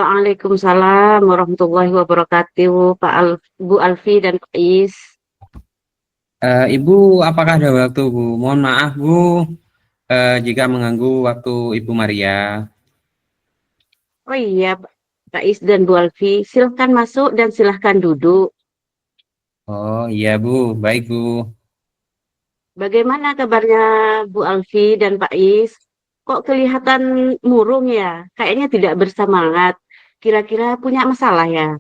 Waalaikumsalam warahmatullahi wabarakatuh, Bu Alfi dan Pak Is. Ibu, apakah ada waktu, Bu? Mohon maaf, Bu, jika mengganggu waktu Ibu Maria. Oh iya, Pak Is dan Bu Alfi, silahkan masuk dan silahkan duduk. Oh iya, Bu. Baik, Bu. Bagaimana kabarnya Bu Alfi dan Pak Is? Kok kelihatan murung ya? Kayaknya tidak bersemangat. Kira-kira punya masalah ya?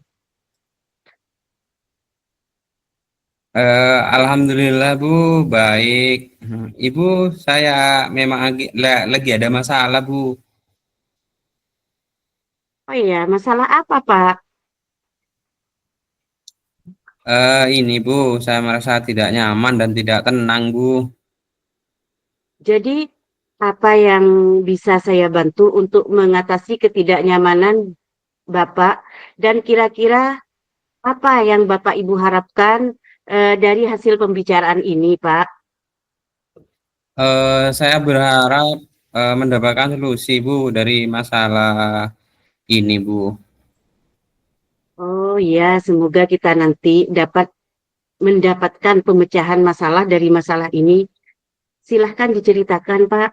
Alhamdulillah, Bu. Baik. Ibu, saya memang lagi ada masalah, Bu. Oh iya, masalah apa Pak? Ini, Bu, saya merasa tidak nyaman dan tidak tenang, Bu. Jadi, apa yang bisa saya bantu untuk mengatasi ketidaknyamanan Bapak? Dan kira-kira apa yang Bapak Ibu harapkan dari hasil pembicaraan ini, Pak? Saya berharap mendapatkan solusi, Bu, dari masalah ini, Bu. Oh ya, semoga kita nanti dapat mendapatkan pemecahan masalah dari masalah ini. Silahkan diceritakan, Pak.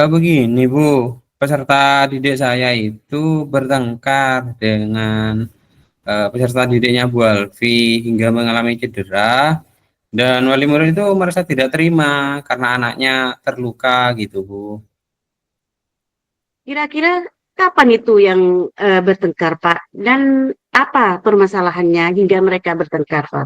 Begini Bu, peserta didik saya itu bertengkar dengan peserta didiknya Bu Alfi hingga mengalami cedera dan wali murid itu merasa tidak terima karena anaknya terluka gitu Bu. Kira-kira kapan itu yang bertengkar, Pak? Dan apa permasalahannya hingga mereka bertengkar, Pak?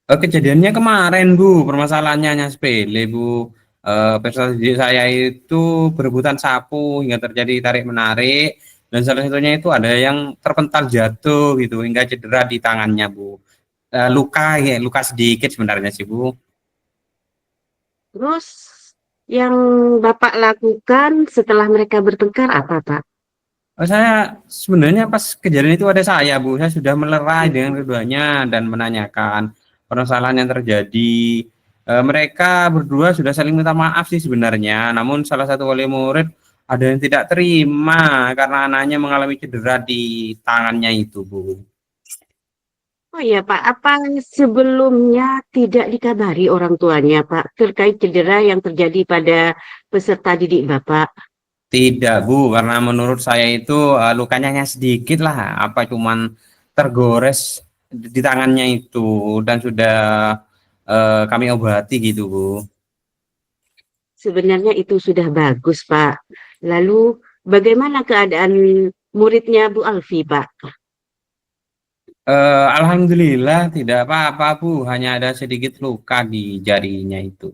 Kejadiannya kemarin Bu, permasalahannya hanya sepele Bu. Peserta didik saya itu berebutan sapu hingga terjadi tarik menarik dan salah satunya itu ada yang terpental jatuh gitu hingga cedera di tangannya Bu. Luka ya, luka sedikit sebenarnya sih Bu. Terus yang Bapak lakukan setelah mereka bertengkar apa, Pak? Saya sebenarnya pas kejadian itu ada saya Bu, saya sudah melerai dengan keduanya dan menanyakan permasalahan yang terjadi. Mereka berdua sudah saling minta maaf sih sebenarnya, namun salah satu wali murid ada yang tidak terima karena anaknya mengalami cedera di tangannya itu Bu. Oh iya Pak, apa sebelumnya tidak dikabari orang tuanya Pak terkait cedera yang terjadi pada peserta didik Bapak? Tidak Bu, karena menurut saya itu lukanya hanya sedikit lah, apa cuman tergores di tangannya itu dan sudah kami obati gitu Bu. Sebenarnya itu sudah bagus Pak. Lalu bagaimana keadaan muridnya Bu Alfi Pak? Alhamdulillah tidak apa-apa Bu, hanya ada sedikit luka di jarinya itu.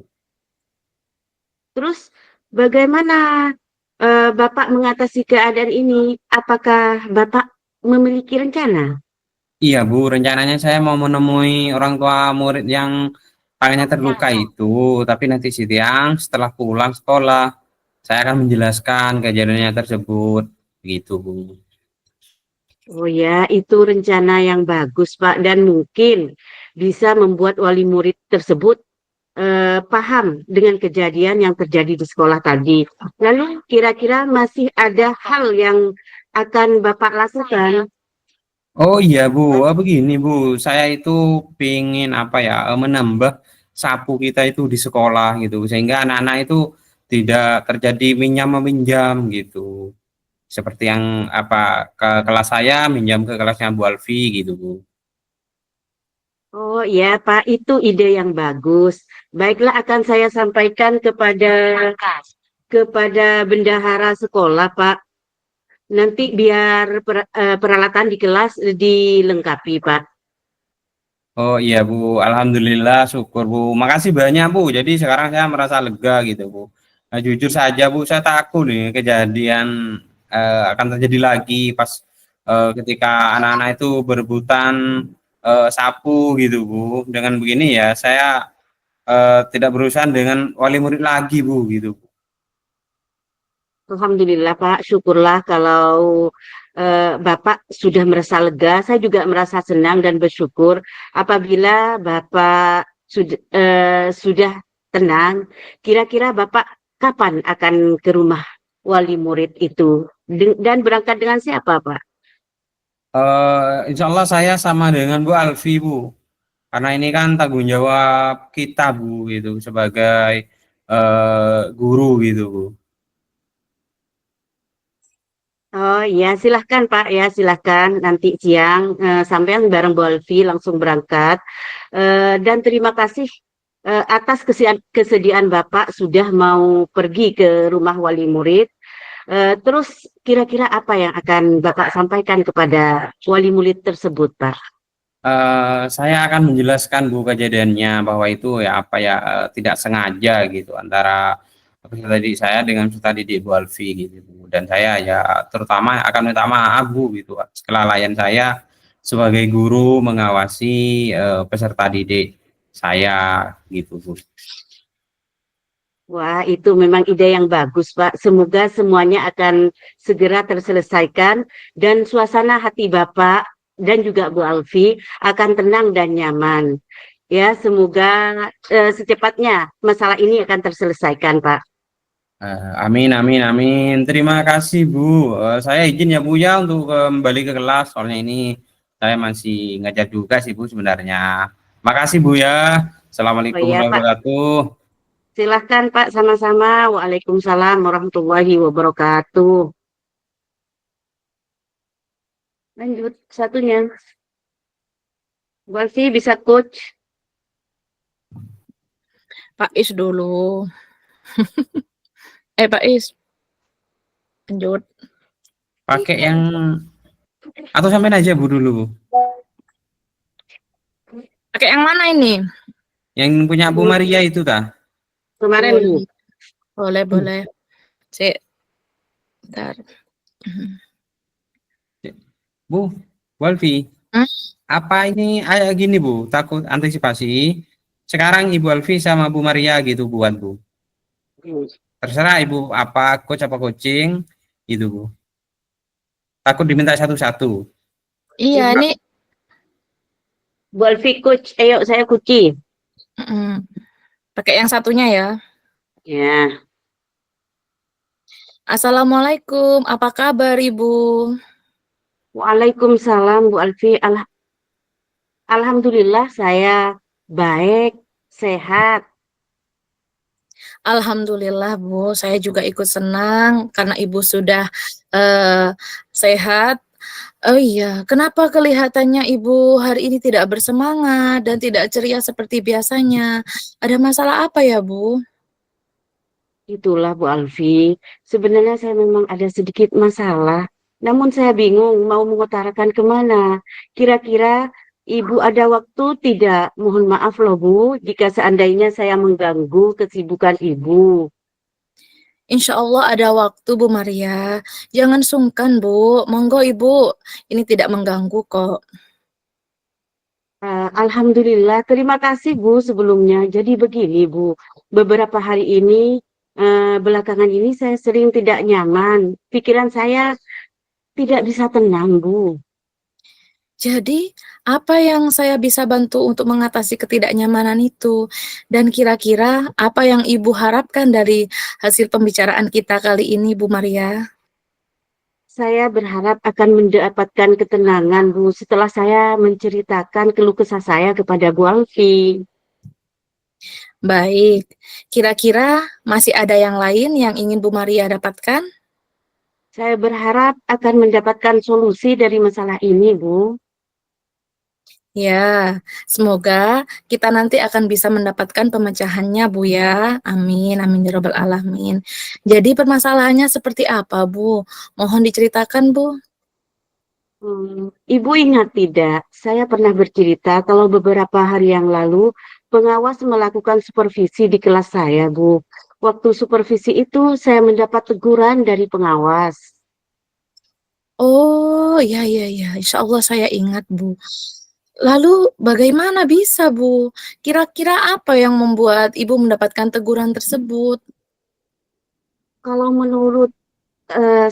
Terus bagaimana Bapak mengatasi keadaan ini? Apakah Bapak memiliki rencana? Iya Bu, rencananya saya mau menemui orang tua murid yang tangannya terluka itu, tapi nanti siang setelah pulang sekolah, saya akan menjelaskan kejadiannya tersebut, gitu Bu. Oh ya, itu rencana yang bagus Pak dan mungkin bisa membuat wali murid tersebut paham dengan kejadian yang terjadi di sekolah tadi. Lalu kira-kira masih ada hal yang akan Bapak lakukan? Oh iya Bu, begini Bu, saya itu pingin apa ya, menambah sapu kita itu di sekolah gitu, sehingga anak-anak itu tidak terjadi minjam meminjam gitu. Seperti yang apa ke kelas saya minjam ke kelasnya Bu Alfi gitu Bu. Oh ya Pak, itu ide yang bagus. Baiklah akan saya sampaikan kepada bendahara sekolah Pak. Nanti biar peralatan di kelas dilengkapi Pak. Oh iya Bu, Alhamdulillah syukur Bu. Makasih banyak Bu. Jadi sekarang saya merasa lega gitu Bu. Nah, jujur saja Bu, saya takut nih kejadian akan terjadi lagi pas ketika anak-anak itu berebutan sapu gitu Bu. Dengan begini ya saya tidak berurusan dengan wali murid lagi Bu gitu. Alhamdulillah Pak, syukurlah kalau Bapak sudah merasa lega. Saya juga merasa senang dan bersyukur apabila Bapak sudah tenang. Kira-kira Bapak kapan akan ke rumah wali murid itu? Dan berangkat dengan siapa Pak? Insya Allah saya sama dengan Bu Alfi, Bu. Karena ini kan tanggung jawab kita, Bu, gitu, sebagai guru gitu, Bu. Oh iya, silahkan Pak ya, silahkan nanti siang sampean bareng Bu Alfi langsung berangkat. Dan terima kasih atas kesediaan Bapak sudah mau pergi ke rumah wali murid. Terus kira-kira apa yang akan Bapak sampaikan kepada wali murid tersebut, Pak? Saya akan menjelaskan Bu kejadiannya bahwa itu ya apa ya tidak sengaja gitu antara peserta didik saya dengan peserta didik Bu Alfi gitu Bu. Dan saya ya terutama akan minta maaf Bu gitu kelalaian saya sebagai guru mengawasi peserta didik saya gitu Bu. Wah, itu memang ide yang bagus, Pak. Semoga semuanya akan segera terselesaikan dan suasana hati Bapak dan juga Bu Alfi akan tenang dan nyaman. Ya, semoga secepatnya masalah ini akan terselesaikan, Pak. Amin, amin, amin. Terima kasih, Bu. Saya izin ya, Bu, ya, untuk kembali ke kelas. Soalnya ini saya masih ngajar juga sih, Bu, sebenarnya. Makasih, Bu, ya. Oh Assalamualaikum iya, warahmatullahi Pak. wabarakatuh. Silahkan, Pak, sama-sama. Waalaikumsalam warahmatullahi wabarakatuh. Lanjut, satunya. Bu Alfi bisa coach. Pak Is dulu. Pak Is, lanjut. Pakai yang atau sampai aja, Bu, dulu, Bu. Pakai yang mana ini? Yang punya Bu Maria itu, tah? Kemarin, Bu. Boleh, boleh, boleh. Cek, bentar. Bu, Bu Alfi. Hmm? Apa ini gini, Bu? Takut antisipasi. Sekarang Ibu Alfi sama Bu Maria gitu buat, Bu. Terserah Ibu apa coach apa coaching gitu, Bu. Takut diminta satu-satu. Iya, Ibu, ini Bu Alfi coach. Ayo, saya kunci. pakai yang satunya ya. Ya. Assalamualaikum, apa kabar Ibu? Waalaikumsalam, Bu Alfi. Alhamdulillah saya baik, sehat. Alhamdulillah Bu, saya juga ikut senang karena Ibu sudah sehat. Oh iya, kenapa kelihatannya Ibu hari ini tidak bersemangat dan tidak ceria seperti biasanya? Ada masalah apa ya Bu? Itulah Bu Alfi. Sebenarnya saya memang ada sedikit masalah. Namun saya bingung mau mengutarakan kemana. Kira-kira Ibu ada waktu tidak? Mohon maaf loh Bu, jika seandainya saya mengganggu kesibukan Ibu. Insya Allah ada waktu Bu Maria. Jangan sungkan Bu, monggo Ibu. Ini tidak mengganggu kok. Alhamdulillah, terima kasih Bu sebelumnya. Jadi begini Bu, beberapa hari ini, belakangan ini saya sering tidak nyaman. Pikiran saya tidak bisa tenang Bu. Jadi, apa yang saya bisa bantu untuk mengatasi ketidaknyamanan itu? Dan kira-kira apa yang Ibu harapkan dari hasil pembicaraan kita kali ini, Bu Maria? Saya berharap akan mendapatkan ketenangan Bu setelah saya menceritakan keluh kesah saya kepada Bu Alfi. Baik, kira-kira masih ada yang lain yang ingin Bu Maria dapatkan? Saya berharap akan mendapatkan solusi dari masalah ini Bu. Ya, semoga kita nanti akan bisa mendapatkan pemecahannya, Bu ya. Amin, amin ya rabbal alamin. Jadi permasalahannya seperti apa, Bu? Mohon diceritakan, Bu. Ibu ingat tidak, saya pernah bercerita kalau beberapa hari yang lalu pengawas melakukan supervisi di kelas saya, Bu. Waktu supervisi itu saya mendapat teguran dari pengawas. Oh, ya, ya, ya. Insya Allah saya ingat, Bu. Lalu bagaimana bisa, Bu? Kira-kira apa yang membuat Ibu mendapatkan teguran tersebut? Kalau menurut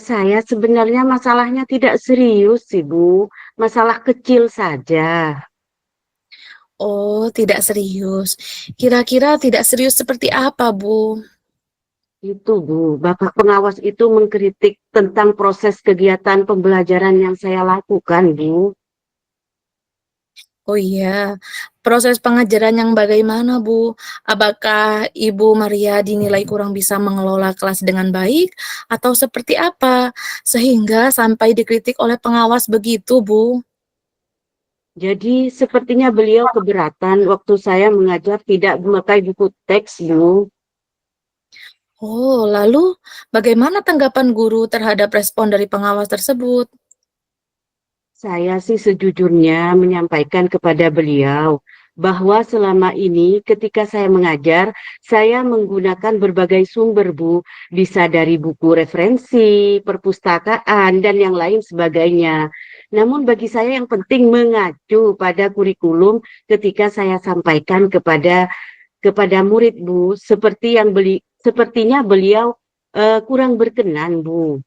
saya sebenarnya masalahnya tidak serius sih, Bu. Masalah kecil saja. Oh, tidak serius. Kira-kira tidak serius seperti apa, Bu? Itu Bu, Bapak pengawas itu mengkritik tentang proses kegiatan pembelajaran yang saya lakukan, Bu. Oh iya, proses pengajaran yang bagaimana, Bu? Apakah Ibu Maria dinilai kurang bisa mengelola kelas dengan baik, atau seperti apa? Sehingga sampai dikritik oleh pengawas begitu, Bu. Jadi sepertinya beliau keberatan waktu saya mengajar tidak memakai buku teks, Bu. Oh, lalu bagaimana tanggapan guru terhadap respon dari pengawas tersebut? Saya sih sejujurnya menyampaikan kepada beliau bahwa selama ini ketika saya mengajar, saya menggunakan berbagai sumber, Bu. Bisa dari buku referensi, perpustakaan, dan yang lain sebagainya. Namun bagi saya yang penting mengacu pada kurikulum ketika saya sampaikan kepada murid, Bu. Sepertinya beliau kurang berkenan, Bu.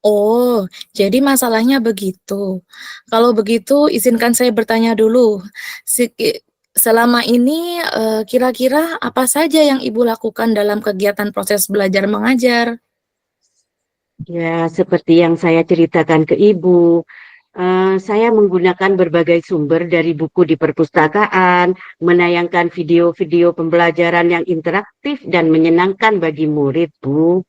Oh, jadi masalahnya begitu. Kalau begitu, izinkan saya bertanya dulu. Selama ini, kira-kira apa saja yang Ibu lakukan dalam kegiatan proses belajar mengajar? Ya, seperti yang saya ceritakan ke Ibu, saya menggunakan berbagai sumber dari buku di perpustakaan, menayangkan video-video pembelajaran yang interaktif dan menyenangkan bagi murid, Bu.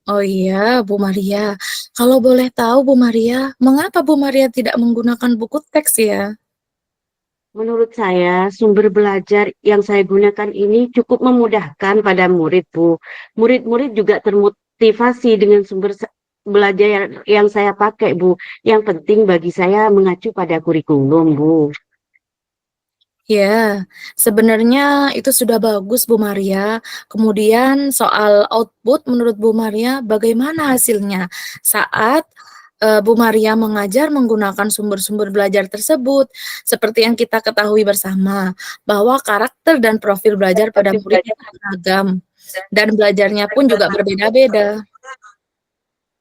Oh iya, Bu Maria. Kalau boleh tahu, Bu Maria, mengapa Bu Maria tidak menggunakan buku teks ya? Menurut saya, sumber belajar yang saya gunakan ini cukup memudahkan pada murid, Bu. Murid-murid juga termotivasi dengan belajar yang saya pakai, Bu. Yang penting bagi saya mengacu pada kurikulum, Bu. Ya, sebenarnya itu sudah bagus Bu Maria. Kemudian soal output menurut Bu Maria bagaimana hasilnya saat Bu Maria mengajar menggunakan sumber-sumber belajar tersebut? Seperti yang kita ketahui bersama bahwa karakter dan profil belajar pada murid beragam dan belajarnya pun juga berbeda-beda.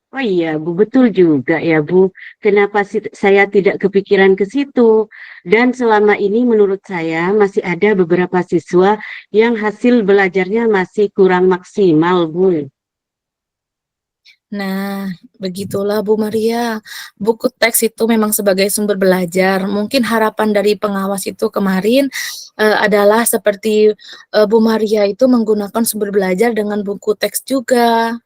Oh iya, Bu, betul juga ya, Bu. Kenapa saya tidak kepikiran ke situ? Dan selama ini menurut saya masih ada beberapa siswa yang hasil belajarnya masih kurang maksimal, Bu. Nah, begitulah Bu Maria. Buku teks itu memang sebagai sumber belajar. Mungkin harapan dari pengawas itu kemarin adalah seperti Bu Maria itu menggunakan sumber belajar dengan buku teks juga.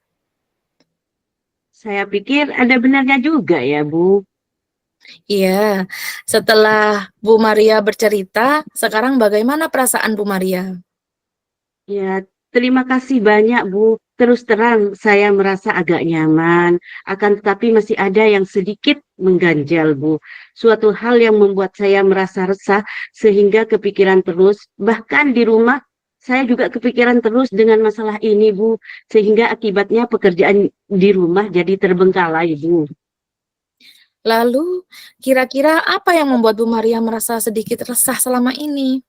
Saya pikir ada benarnya juga ya, Bu. Iya. Setelah Bu Maria bercerita, sekarang bagaimana perasaan Bu Maria? Ya, terima kasih banyak, Bu. Terus terang, saya merasa agak nyaman. Akan tetapi masih ada yang sedikit mengganjal, Bu. Suatu hal yang membuat saya merasa resah sehingga kepikiran terus. Bahkan di rumah, saya juga kepikiran terus dengan masalah ini, Bu. Sehingga akibatnya pekerjaan di rumah jadi terbengkalai, Bu. Lalu, kira-kira apa yang membuat Bu Maria merasa sedikit resah selama ini?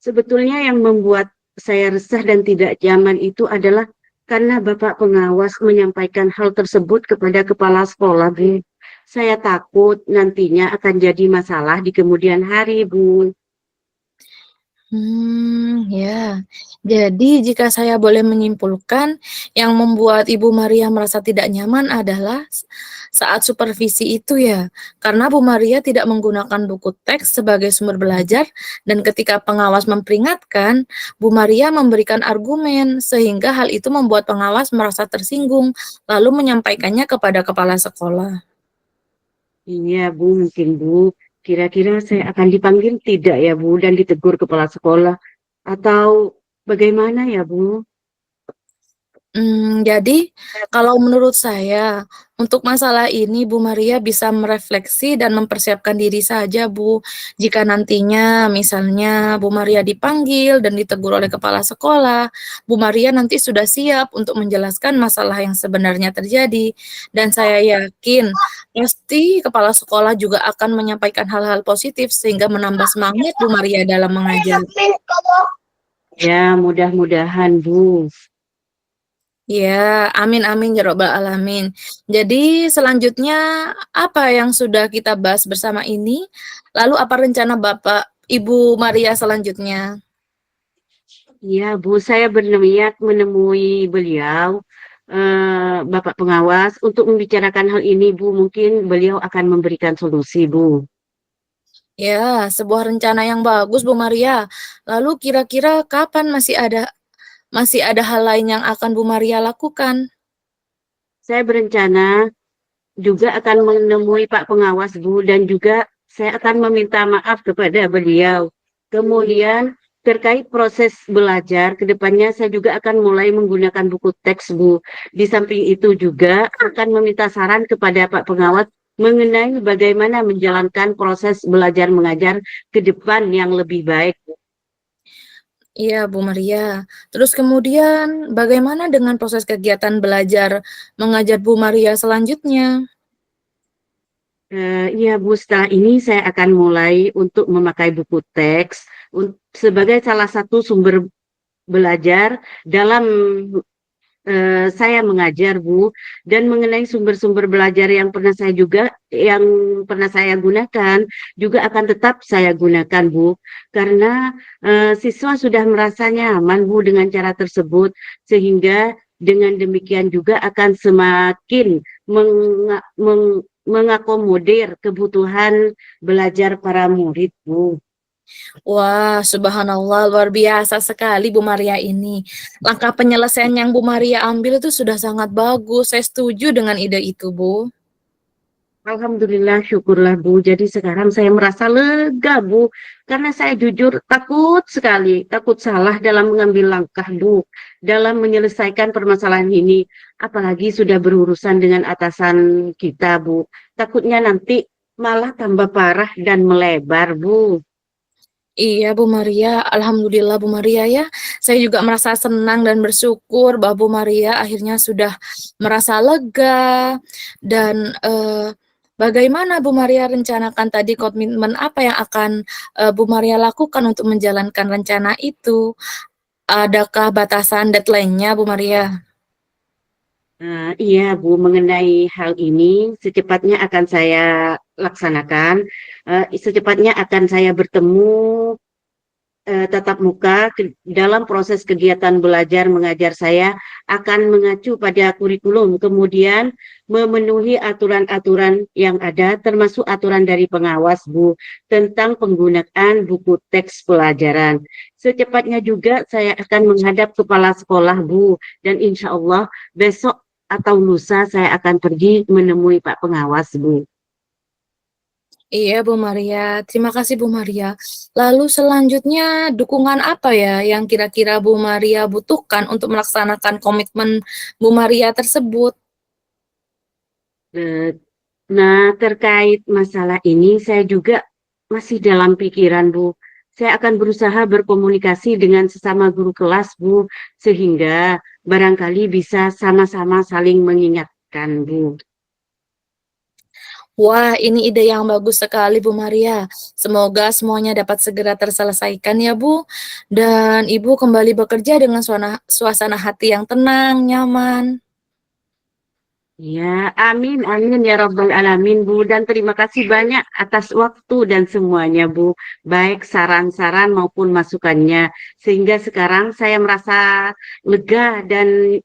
Sebetulnya yang membuat saya resah dan tidak nyaman itu adalah karena Bapak pengawas menyampaikan hal tersebut kepada kepala sekolah, Bu. Saya takut nantinya akan jadi masalah di kemudian hari, Bu. Ya. Jadi jika saya boleh menyimpulkan, yang membuat Ibu Maria merasa tidak nyaman adalah saat supervisi itu ya, karena Bu Maria tidak menggunakan buku teks sebagai sumber belajar dan ketika pengawas memperingatkan, Bu Maria memberikan argumen sehingga hal itu membuat pengawas merasa tersinggung, lalu menyampaikannya kepada kepala sekolah. Iya, Bu, mungkin, Bu. Kira-kira saya akan dipanggil tidak ya, Bu, dan ditegur kepala sekolah. Atau bagaimana ya, Bu? Jadi kalau menurut saya, untuk masalah ini Bu Maria bisa merefleksi dan mempersiapkan diri saja Bu. Jika nantinya misalnya Bu Maria dipanggil dan ditegur oleh kepala sekolah, Bu Maria nanti sudah siap untuk menjelaskan masalah yang sebenarnya terjadi. Dan saya yakin pasti kepala sekolah juga akan menyampaikan hal-hal positif sehingga menambah semangat Bu Maria dalam mengajar. Ya, mudah-mudahan, Bu. Ya, amin amin ya robbal alamin. Jadi selanjutnya apa yang sudah kita bahas bersama ini? Lalu apa rencana Bapak Ibu Maria selanjutnya? Iya, Bu, saya berniat menemui beliau, Bapak pengawas, untuk membicarakan hal ini, Bu. Mungkin beliau akan memberikan solusi, Bu. Ya, sebuah rencana yang bagus, Bu Maria. Lalu kira-kira kapan masih ada hal lain yang akan Bu Maria lakukan? Saya berencana juga akan menemui Pak Pengawas, Bu, dan juga saya akan meminta maaf kepada beliau. Kemudian terkait proses belajar, ke depannya saya juga akan mulai menggunakan buku teks, Bu. Di samping itu juga akan meminta saran kepada Pak Pengawas mengenai bagaimana menjalankan proses belajar mengajar ke depan yang lebih baik. Iya, Bu Maria. Terus kemudian bagaimana dengan proses kegiatan belajar mengajar Bu Maria selanjutnya? Iya Bu, setelah ini saya akan mulai untuk memakai buku teks sebagai salah satu sumber belajar dalam saya mengajar Bu, dan mengenai sumber-sumber belajar yang pernah saya gunakan juga akan tetap saya gunakan Bu, karena siswa sudah merasa nyaman Bu dengan cara tersebut, sehingga dengan demikian juga akan semakin mengakomodir kebutuhan belajar para murid Bu. Wah, subhanallah, luar biasa sekali Bu Maria ini. Langkah penyelesaian yang Bu Maria ambil itu sudah sangat bagus. Saya setuju dengan ide itu, Bu. Alhamdulillah, syukurlah Bu. Jadi sekarang saya merasa lega Bu, karena saya jujur takut sekali, takut salah dalam mengambil langkah Bu, dalam menyelesaikan permasalahan ini. Apalagi sudah berurusan dengan atasan kita Bu. Takutnya nanti malah tambah parah dan melebar Bu. Iya Bu Maria, alhamdulillah Bu Maria ya. Saya juga merasa senang dan bersyukur bahwa Bu Maria akhirnya sudah merasa lega dan bagaimana Bu Maria rencanakan tadi komitmen apa yang akan Bu Maria lakukan untuk menjalankan rencana itu? Adakah batasan deadline-nya Bu Maria? Iya Bu, mengenai hal ini secepatnya akan saya laksanakan. Secepatnya akan saya bertemu tatap muka dalam proses kegiatan belajar mengajar saya akan mengacu pada kurikulum, kemudian memenuhi aturan-aturan yang ada, termasuk aturan dari pengawas Bu tentang penggunaan buku teks pelajaran. Secepatnya juga saya akan menghadap kepala sekolah Bu, dan insya Allah besok atau lusa saya akan pergi menemui Pak Pengawas Bu. Iya Bu Maria, terima kasih Bu Maria. Lalu selanjutnya dukungan apa ya yang kira-kira Bu Maria butuhkan untuk melaksanakan komitmen Bu Maria tersebut? Eh, Nah, terkait masalah ini saya juga masih dalam pikiran, Bu. Saya akan berusaha berkomunikasi dengan sesama guru kelas, Bu, sehingga barangkali bisa sama-sama saling mengingatkan, Bu. Wah, ini ide yang bagus sekali Bu Maria. Semoga semuanya dapat segera terselesaikan ya Bu. Dan Ibu kembali bekerja dengan suasana hati yang tenang, nyaman. Ya, amin, amin ya Rabbal Alamin, Bu. Dan terima kasih banyak atas waktu dan semuanya, Bu. Baik saran-saran maupun masukannya. Sehingga sekarang saya merasa lega dan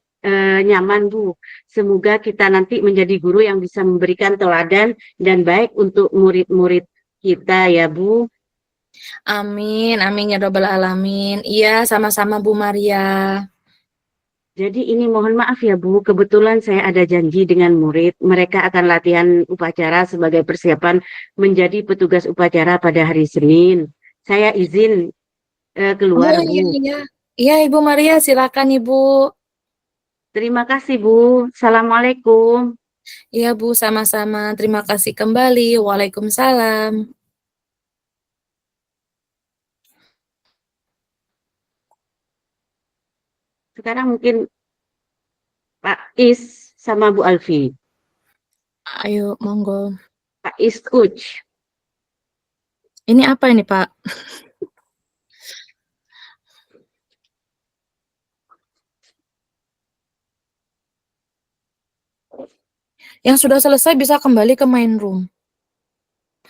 nyaman, Bu. Semoga kita nanti menjadi guru yang bisa memberikan teladan dan baik untuk murid-murid kita, ya, Bu. Amin, amin ya robbal alamin. Iya, sama-sama Bu Maria. Jadi ini mohon maaf ya Bu, kebetulan saya ada janji dengan murid. Mereka akan latihan upacara sebagai persiapan menjadi petugas upacara pada hari Senin. Saya izin keluar Oh iya, Bu. iya. Iya Ibu Maria, silakan Ibu. Terima kasih Bu. Assalamualaikum. Iya Bu, sama-sama. Terima kasih kembali. Waalaikumsalam. Sekarang mungkin Pak Is sama Bu Alfi. Ayo, monggo. Pak Is Uch. Ini apa ini Pak? Yang sudah selesai bisa kembali ke main room.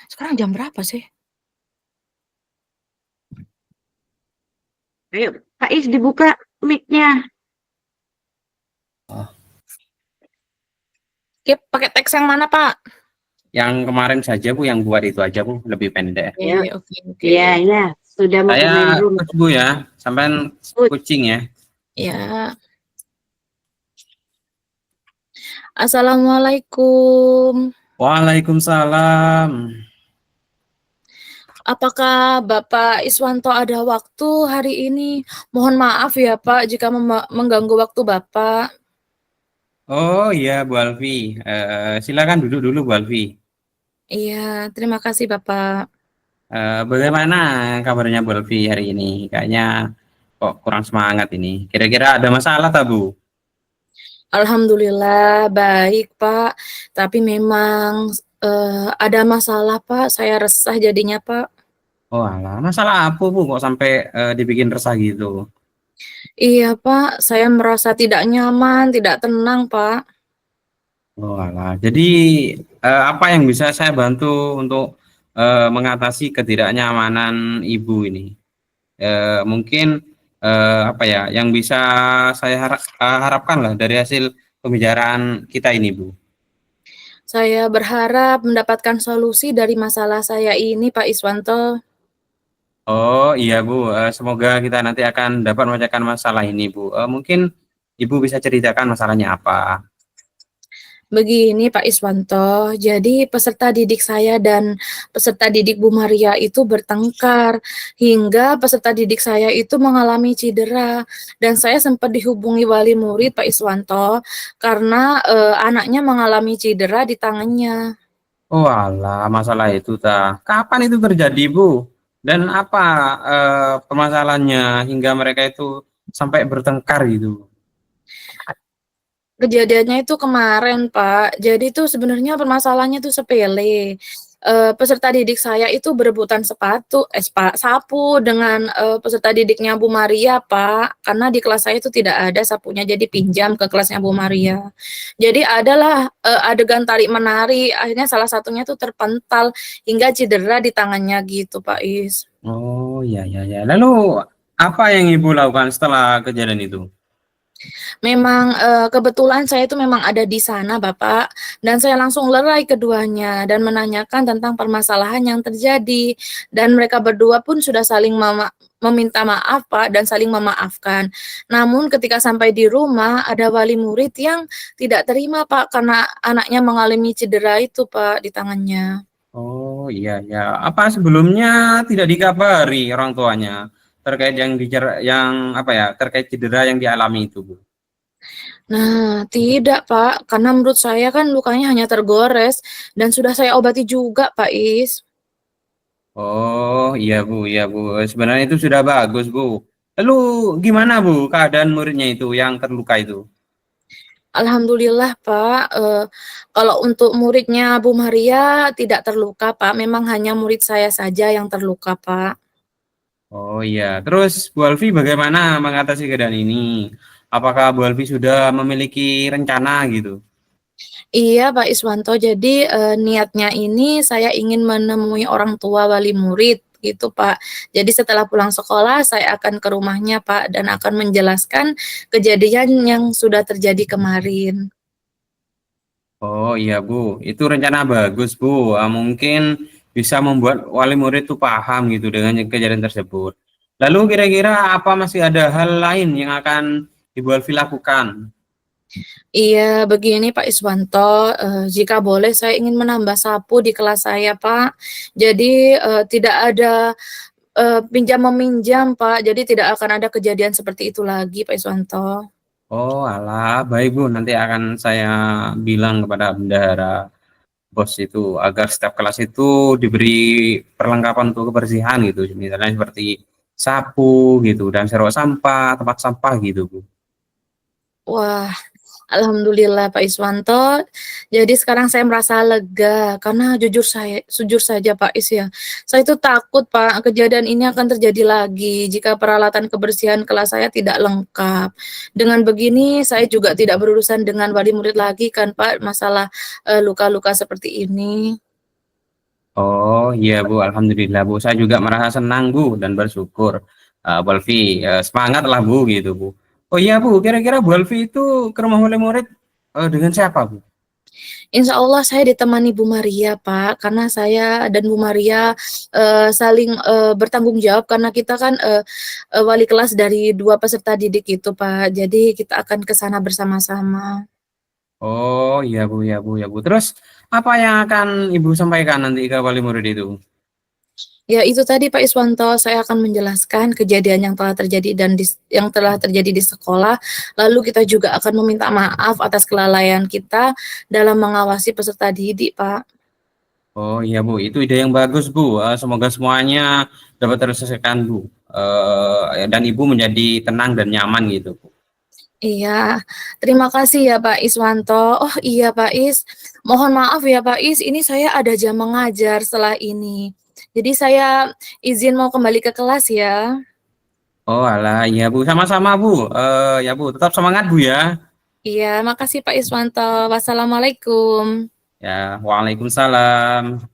Sekarang jam berapa sih? Ayo, Pak Is dibuka mic-nya. Oke, pakai teks yang mana, Pak? Yang kemarin saja Bu, yang buat itu aja Bu, lebih pendek. Ya, Oke, oke. ya, ya. Sudah mau ke main Saya room. terus Bu ya, sampai Put. kucing ya. Ya. Assalamualaikum. Waalaikumsalam. Apakah Bapak Iswanto ada waktu hari ini? Mohon maaf ya Pak jika mengganggu waktu Bapak. Oh iya Bu Alfi, silakan duduk dulu Bu Alfi. Iya, terima kasih Bapak. Bagaimana kabarnya Bu Alfi hari ini? Kayaknya kok kurang semangat ini. Kira-kira ada masalah tak Bu? Alhamdulillah baik Pak, tapi memang ada masalah Pak, saya resah jadinya Pak. Oh alah, masalah apa Bu kok sampai dibikin resah gitu? Iya Pak, saya merasa tidak nyaman, tidak tenang Pak. Oh alah, jadi apa yang bisa saya bantu untuk mengatasi ketidaknyamanan Ibu ini? Mungkin apa ya yang bisa saya harapkan lah dari hasil pembicaraan kita ini Bu. Saya berharap mendapatkan solusi dari masalah saya ini Pak Iswanto. Oh iya Bu, semoga kita nanti akan dapat memecahkan masalah ini Bu. Mungkin Ibu bisa ceritakan masalahnya apa? Begini Pak Iswanto, jadi peserta didik saya dan peserta didik Bu Maria itu bertengkar hingga peserta didik saya itu mengalami cedera dan saya sempat dihubungi wali murid Pak Iswanto karena anaknya mengalami cedera di tangannya. Oh alah, masalah itu ta. Kapan itu terjadi Bu? Dan apa permasalahannya hingga mereka itu sampai bertengkar gitu? Kejadiannya itu kemarin, Pak. Jadi itu sebenarnya permasalahannya itu sepele. Peserta didik saya itu berebutan sapu dengan, peserta didiknya Bu Maria, Pak. Karena di kelas saya itu tidak ada sapunya, jadi pinjam ke kelasnya Bu Maria. Jadi adalah, adegan tarik-menarik, akhirnya salah satunya itu terpental hingga cedera di tangannya gitu, Pak Is. Oh iya iya ya. Lalu apa yang Ibu lakukan setelah kejadian itu? Memang, kebetulan saya itu memang ada di sana Bapak, dan saya langsung lerai keduanya dan menanyakan tentang permasalahan yang terjadi, dan mereka berdua pun sudah saling meminta maaf Pak, dan saling memaafkan. Namun ketika sampai di rumah, ada wali murid yang tidak terima Pak, karena anaknya mengalami cedera itu Pak, di tangannya. Oh iya ya. Apa sebelumnya tidak dikabari orang tuanya terkait yang apa ya terkait cedera yang dialami itu Bu? Nah, tidak Pak, karena menurut saya kan lukanya hanya tergores, dan sudah saya obati juga Pak Is. Oh iya Bu. Sebenarnya itu sudah bagus Bu. Lalu gimana Bu keadaan muridnya itu yang terluka itu? Alhamdulillah Pak, kalau untuk muridnya Bu Maria tidak terluka Pak, memang hanya murid saya saja yang terluka Pak. Oh iya. Terus Bu Alfi bagaimana mengatasi keadaan ini? Apakah Bu Alfi sudah memiliki rencana gitu? Iya Pak Iswanto, jadi, niatnya ini saya ingin menemui orang tua wali murid gitu Pak. Jadi setelah pulang sekolah saya akan ke rumahnya Pak dan akan menjelaskan kejadian yang sudah terjadi kemarin. Oh iya Bu, itu rencana bagus Bu. Mungkin bisa membuat wali murid itu paham gitu dengan kejadian tersebut. Lalu kira-kira apa masih ada hal lain yang akan Ibu Alfi lakukan? Iya, begini Pak Iswanto, jika boleh saya ingin menambah sapu di kelas saya, Pak. Jadi, tidak ada, pinjam-meminjam, Pak, jadi tidak akan ada kejadian seperti itu lagi, Pak Iswanto. Oh alah, baik Bu. Nanti akan saya bilang kepada bendahara bos itu agar setiap kelas itu diberi perlengkapan untuk kebersihan gitu. Misalnya seperti sapu gitu dan serok sampah, tempat sampah gitu Bu. Wah, alhamdulillah Pak Iswanto. Jadi sekarang saya merasa lega karena jujur saja Pak Is ya, saya itu takut Pak kejadian ini akan terjadi lagi jika peralatan kebersihan kelas saya tidak lengkap. Dengan begini saya juga tidak berurusan dengan wali murid lagi kan Pak masalah, luka-luka seperti ini. Oh iya Bu, alhamdulillah Bu. Saya juga merasa senang Bu dan bersyukur. Bu Alfi, semangat lah Bu gitu Bu. Oh iya Bu, kira-kira Bu Alfi itu ke rumah wali murid dengan siapa Bu? Insya Allah saya ditemani Bu Maria, Pak, karena saya dan Bu Maria saling bertanggung jawab karena kita kan wali kelas dari dua peserta didik itu, Pak. Jadi kita akan ke sana bersama-sama. Oh iya Bu, ya Bu, ya Bu. Terus apa yang akan Ibu sampaikan nanti ke wali murid itu? Ya itu tadi Pak Iswanto, saya akan menjelaskan kejadian yang telah terjadi di sekolah. Lalu kita juga akan meminta maaf atas kelalaian kita dalam mengawasi peserta didik, Pak. Oh iya Bu, itu ide yang bagus Bu. Semoga semuanya dapat terselesaikan Bu. Dan Ibu menjadi tenang dan nyaman gitu Bu. Iya, terima kasih ya Pak Iswanto. Oh iya Pak Is, mohon maaf ya Pak Is, ini saya ada jam mengajar setelah ini. Jadi saya izin mau kembali ke kelas ya. Oh alah, iya Bu, sama-sama Bu. Ya Bu, tetap semangat Bu ya. Iya, makasih Pak Iswanto. Wassalamualaikum. Ya, waalaikumsalam.